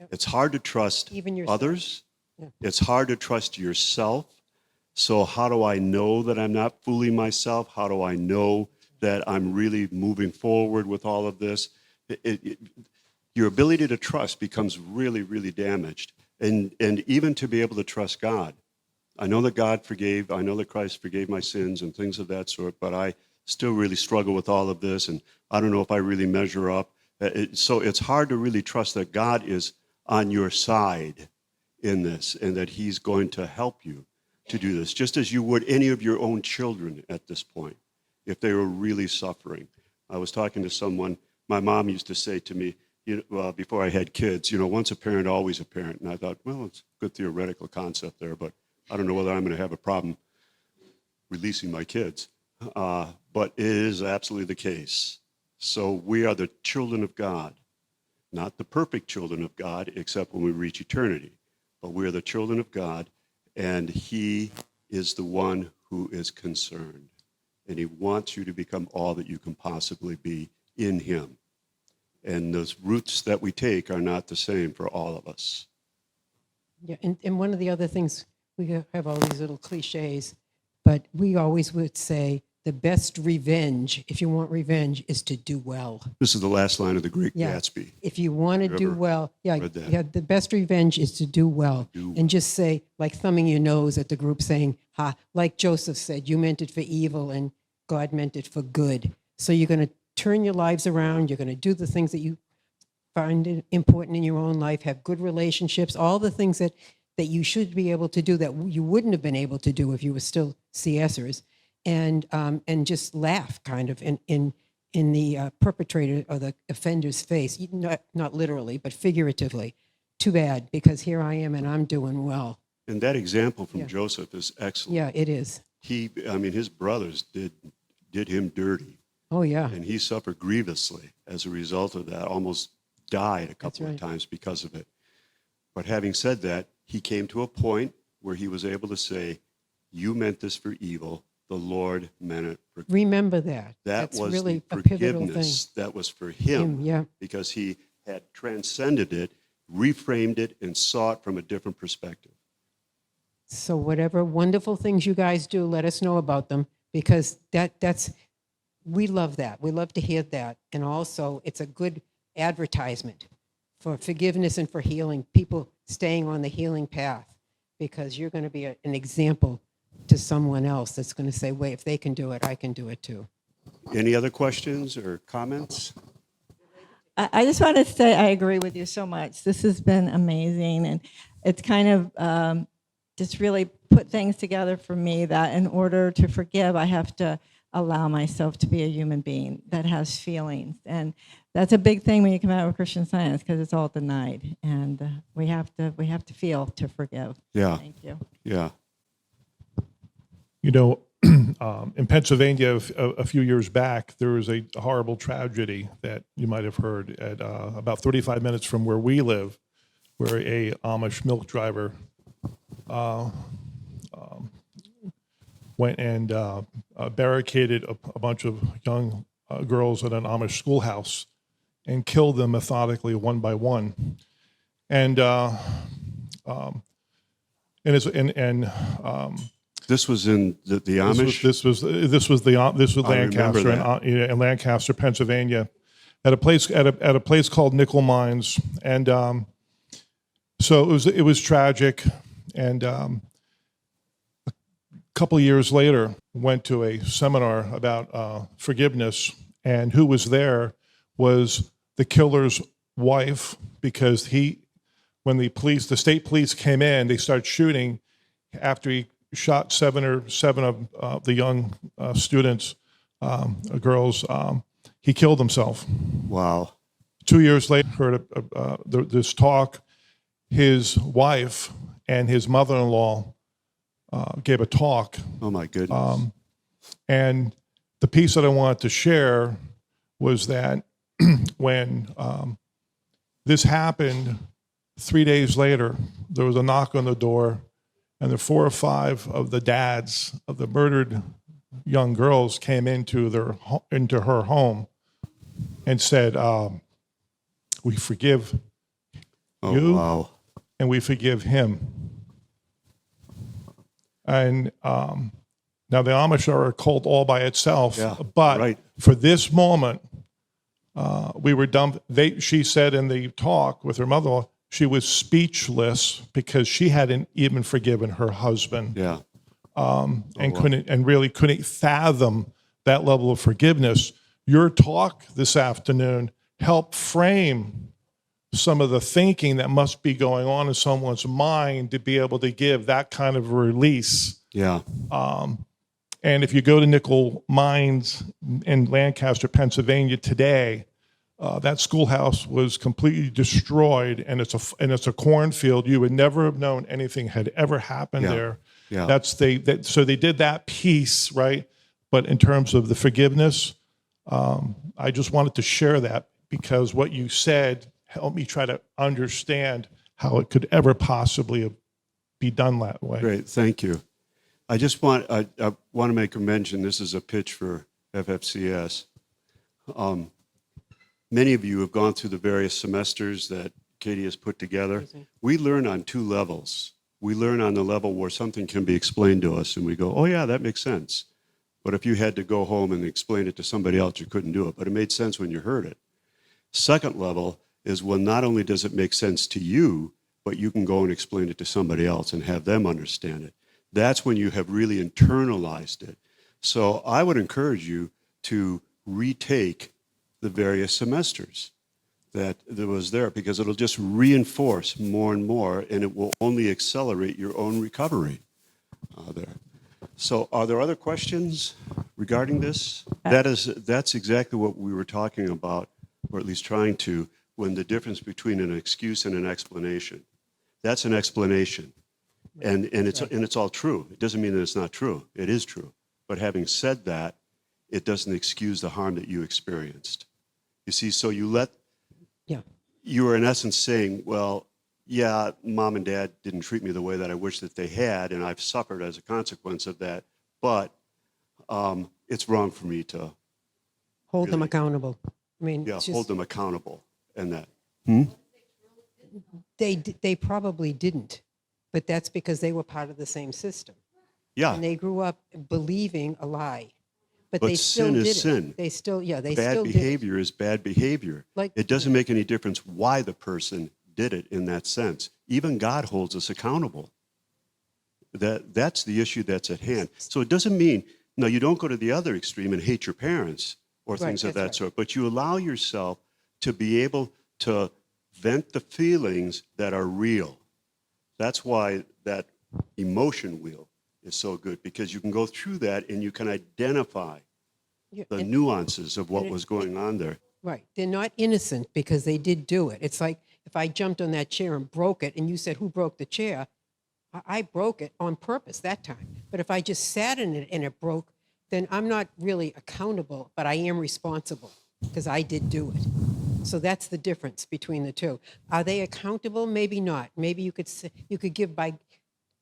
It's hard to trust Even others. Yeah. It's hard to trust yourself. So how do I know that I'm not fooling myself? How do I know that I'm really moving forward with all of this? Your ability to trust becomes really, really damaged. And even to be able to trust God. I know that God forgave. I know that Christ forgave my sins and things of that sort, but I still really struggle with all of this, and I don't know if I really measure up. So it's hard to really trust that God is on your side in this, and that he's going to help you to do this, just as you would any of your own children at this point, if they were really suffering. I was talking to someone, my mom used to say to me, before I had kids, once a parent, always a parent. And I thought, well, it's a good theoretical concept there, but I don't know whether I'm going to have a problem releasing my kids. But it is absolutely the case. So we are the children of God, not the perfect children of God, except when we reach eternity. But we are the children of God, and he is the one who is concerned. And he wants you to become all that you can possibly be in him. And those routes that we take are not the same for all of us. Yeah, and one of the other things, we have all these little cliches, but we always would say the best revenge, if you want revenge, is to do well. This is the last line of the Great Yeah. Gatsby. If you want to You do ever well, yeah, read that? yeah, the best revenge is to do well. And just say, like thumbing your nose at the group saying, ha, like Joseph said, you meant it for evil and God meant it for good. So you're going to turn your lives around. You're going to do the things that you find important in your own life, have good relationships, all the things that you should be able to do that you wouldn't have been able to do if you were still CSers, and just laugh kind of in the perpetrator or the offender's face, not literally, but figuratively. Too bad, because here I am and I'm doing well. And that example from Yeah. Joseph is excellent. Yeah, it is. His brothers did him dirty. Oh, yeah. And he suffered grievously as a result of that, almost died a couple right. of times because of it. But having said that, he came to a point where he was able to say, you meant this for evil, the Lord meant it for good. Remember that. That That's was really the a pivotal forgiveness thing. that was for him, Yeah. because he had transcended it, reframed it, and saw it from a different perspective. So whatever wonderful things you guys do, let us know about them, because we love that. We love to hear that. And also it's a good advertisement for forgiveness and for healing, people staying on the healing path, because you're going to be an example to someone else that's going to say, wait, if they can do it, I can do it too. Any other questions or comments? I just want to say I agree with you so much. This has been amazing, and it's kind of just really put things together for me that in order to forgive, I have to allow myself to be a human being that has feelings. And that's a big thing when you come out of Christian Science, because it's all denied. And we have to feel to forgive. Yeah. Thank you. Yeah. You know, in Pennsylvania a few years back, there was a horrible tragedy that you might have heard at about 35 minutes from where we live, where a Amish milk driver went and barricaded a bunch of young girls at an Amish schoolhouse and killed them methodically one by one. And this was in the Amish. This was Lancaster in Lancaster, Pennsylvania, at a place called Nickel Mines, and so it was tragic. And a couple of years later, went to a seminar about forgiveness, and who was there was the killer's wife, because when the state police came in, they started shooting after he shot seven of the young students, girls. He killed himself. Wow. 2 years later, heard this talk. His wife and his mother-in-law gave a talk. Oh my goodness. And the piece that I wanted to share was that when this happened, 3 days later, there was a knock on the door, and the 4 or 5 of the dads of the murdered young girls came into her home and said, "We forgive you, wow. and we forgive him." And now the Amish are a cult all by itself, but for this moment, we were dumb. She said in the talk with her mother-in-law, she was speechless because she hadn't even forgiven her husband. Yeah. And really couldn't fathom that level of forgiveness. Your talk this afternoon helped frame some of the thinking that must be going on in someone's mind to be able to give that kind of release. Yeah. And if you go to Nickel Mines in Lancaster, Pennsylvania today, that schoolhouse was completely destroyed, and it's a cornfield. You would never have known anything had ever happened there. Yeah. So they did that piece, right? But in terms of the forgiveness, I just wanted to share that, because what you said helped me try to understand how it could ever possibly be done that way. Great, thank you. I want to make a mention. This is a pitch for FFCS. many of you have gone through the various semesters that Katie has put together. We learn on two levels. We learn on the level where something can be explained to us and we go, oh yeah, that makes sense. But if you had to go home and explain it to somebody else, you couldn't do it. But it made sense when you heard it. Second level is when not only does it make sense to you, but you can go and explain it to somebody else and have them understand it. That's when you have really internalized it. So I would encourage you to retake the various semesters that was there, because it'll just reinforce more and more, and it will only accelerate your own recovery there. So are there other questions regarding this? That's exactly what we were talking about, or at least trying to, when the difference between an excuse and an explanation. That's an explanation. And it's all true. It doesn't mean that it's not true. It is true. But having said that, it doesn't excuse the harm that you experienced. You see, so you were in essence saying, well, yeah, mom and dad didn't treat me the way that I wish that they had, and I've suffered as a consequence of that, but it's wrong for me to hold them accountable. I mean, yeah, hold them accountable and that. They probably didn't, but that's because they were part of the same system. Yeah. And they grew up believing a lie. But But they still sin did is it. sin. They still, they Bad still behavior is bad behavior. It doesn't make any difference why the person did it in that sense. Even God holds us accountable. That's the issue that's at hand. So it doesn't mean, no, you don't go to the other extreme and hate your parents or things of that sort, but you allow yourself to be able to vent the feelings that are real. That's why that emotion wheel is so good, because you can go through that and you can identify the nuances of what was going on there. Right. They're not innocent because they did do it. It's like if I jumped on that chair and broke it and you said, who broke the chair? I broke it on purpose that time. But if I just sat in it and it broke, then I'm not really accountable, but I am responsible because I did do it. So that's the difference between the two. Are they accountable? Maybe not. Maybe you could give by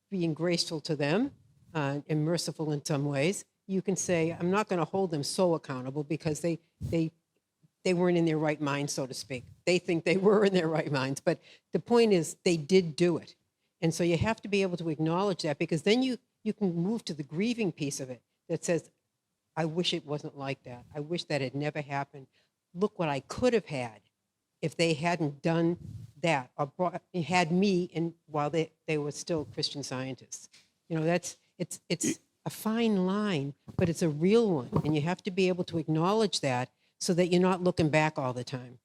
being graceful to them and merciful in some ways. You can say, I'm not going to hold them so accountable because they weren't in their right mind, so to speak. They think they were in their right minds. But the point is, they did do it. And so you have to be able to acknowledge that, because then you can move to the grieving piece of it that says, I wish it wasn't like that. I wish that had never happened. Look what I could have had if they hadn't done that or had me while they were still Christian Scientists. You know, it's a fine line, but it's a real one. And you have to be able to acknowledge that so that you're not looking back all the time.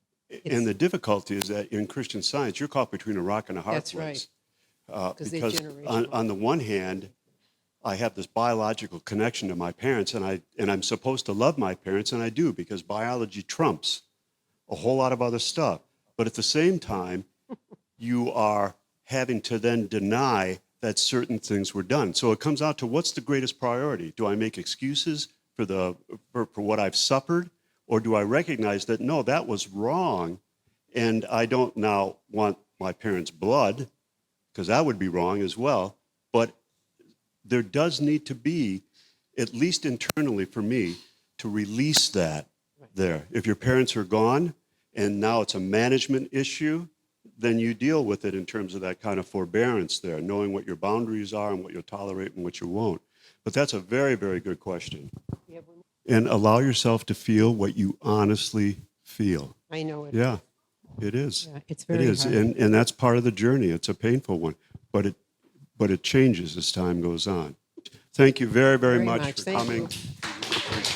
And the difficulty is that in Christian Science, you're caught between a rock and a hard That's place. right. Because on the one hand, I have this biological connection to my parents, and I'm supposed to love my parents, and I do, because biology trumps a whole lot of other stuff. But at the same time, you are having to then deny that certain things were done. So it comes out to, what's the greatest priority? Do I make excuses for what I've suffered, or do I recognize that, no, that was wrong, and I don't now want my parents' blood, because that would be wrong as well. But there does need to be, at least internally for me, to release that there. If your parents are gone and now it's a management issue, then you deal with it in terms of that kind of forbearance there, knowing what your boundaries are and what you'll tolerate and what you won't. But that's a very, very good question. And allow yourself to feel what you honestly feel. I know it. Yeah, it is. Yeah, it's very hard. And that's part of the journey. It's a painful one, but it changes as time goes on. Thank you very, very much for Thank coming. you.